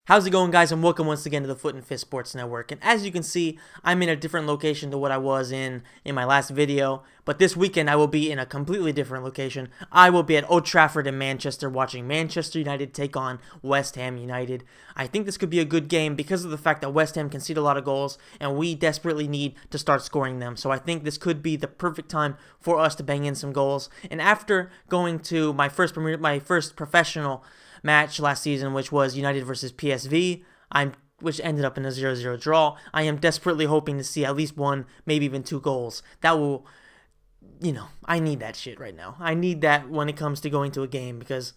How's it going, guys, and welcome once again to the Foot and Fist Sports Network. And as you can see, I'm in a different location to what I was in my last video, but this weekend I will be in a completely different location. I will be at Old Trafford in Manchester watching Manchester United take on West Ham United. I think this could be a good game because of the fact that West Ham concede a lot of goals and we desperately need to start scoring them. So I think this could be the perfect time for us to bang in some goals. And after going to my first professional match last season, which was United versus PSV, which ended up in a 0-0 draw. I am desperately hoping to see at least one, maybe even two goals. That will, I need that shit right now. I need that when it comes to going to a game because,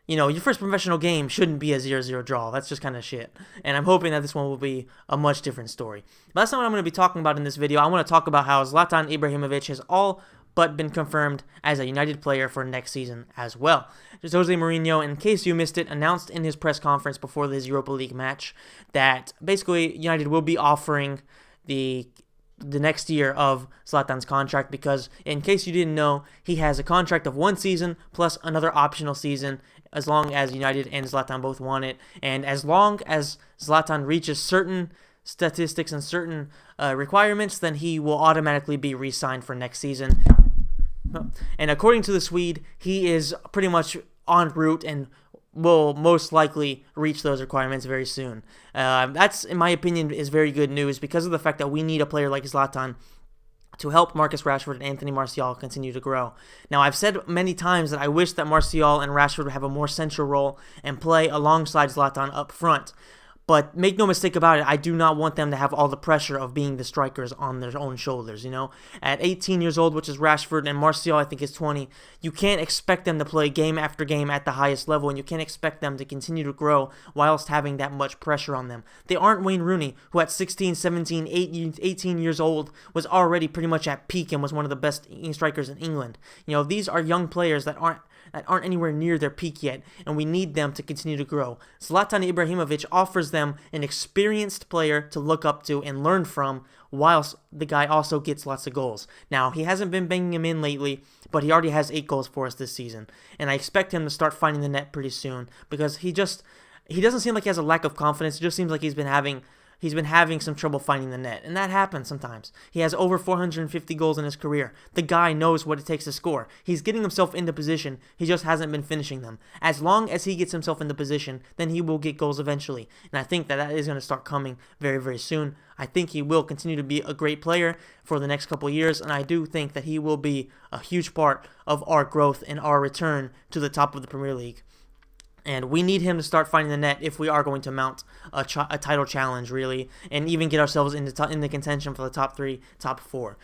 your first professional game shouldn't be a 0-0 draw. That's just kind of shit. And I'm hoping that this one will be a much different story. But that's not what I'm going to be talking about in this video. I want to talk about how Zlatan Ibrahimovic has all but been confirmed as a United player for next season as well. Jose Mourinho, in case you missed it, announced in his press conference before this Europa League match that basically United will be offering the next year of Zlatan's contract because, in case you didn't know, he has a contract of 1 season plus another optional season as long as United and Zlatan both want it, and as long as Zlatan reaches certain statistics and certain requirements, then he will automatically be re-signed for next season. And according to the Swede, he is pretty much en route and will most likely reach those requirements very soon. That's, in my opinion, is very good news because of the fact that we need a player like Zlatan to help Marcus Rashford and Anthony Martial continue to grow. Now, I've said many times that I wish that Martial and Rashford would have a more central role and play alongside Zlatan up front. But make no mistake about it, I do not want them to have all the pressure of being the strikers on their own shoulders, At 18 years old, which is Rashford, and Martial I think is 20, you can't expect them to play game after game at the highest level, and you can't expect them to continue to grow whilst having that much pressure on them. They aren't Wayne Rooney, who at 16, 17, 18 years old was already pretty much at peak and was one of the best strikers in England. These are young players that aren't anywhere near their peak yet, and we need them to continue to grow. Zlatan Ibrahimovic offers them an experienced player to look up to and learn from, whilst the guy also gets lots of goals. Now, he hasn't been banging them in lately, but he already has 8 goals for us this season, and I expect him to start finding the net pretty soon, because he doesn't seem like he has a lack of confidence. It just seems like he's been having some trouble finding the net, and that happens sometimes. He has over 450 goals in his career. The guy knows what it takes to score. He's getting himself into position. He just hasn't been finishing them. As long as he gets himself into position, then he will get goals eventually, and I think that is going to start coming very, very soon. I think he will continue to be a great player for the next couple of years, and I do think that he will be a huge part of our growth and our return to the top of the Premier League. And we need him to start finding the net if we are going to mount a title challenge, really, and even get ourselves in the contention for the top 3, top 4.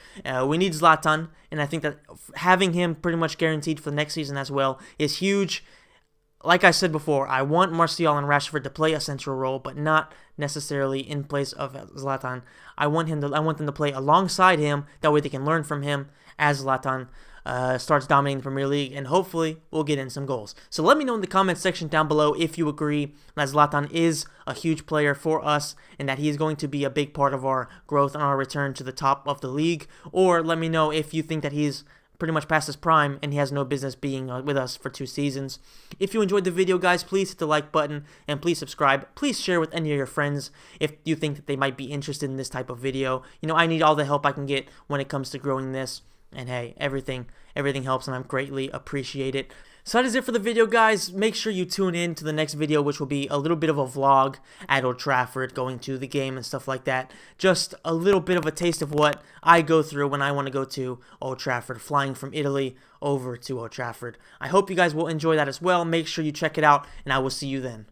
We need Zlatan, and I think that having him pretty much guaranteed for the next season as well is huge. Like I said before, I want Martial and Rashford to play a central role, but not necessarily in place of Zlatan. I want them to play alongside him. That way they can learn from him as Zlatan starts dominating the Premier League, and hopefully we'll get in some goals. So let me know in the comments section down below if you agree that Zlatan is a huge player for us and that he is going to be a big part of our growth and our return to the top of the league, or let me know if you think that he's pretty much past his prime and he has no business being with us for 2 seasons. If you enjoyed the video, guys, please hit the like button and please subscribe. Please share with any of your friends if you think that they might be interested in this type of video. I need all the help I can get when it comes to growing this. And hey, everything helps, and I'm greatly appreciate it. So that is it for the video, guys. Make sure you tune in to the next video, which will be a little bit of a vlog at Old Trafford, going to the game and stuff like that. Just a little bit of a taste of what I go through when I want to go to Old Trafford, flying from Italy over to Old Trafford. I hope you guys will enjoy that as well. Make sure you check it out, and I will see you then.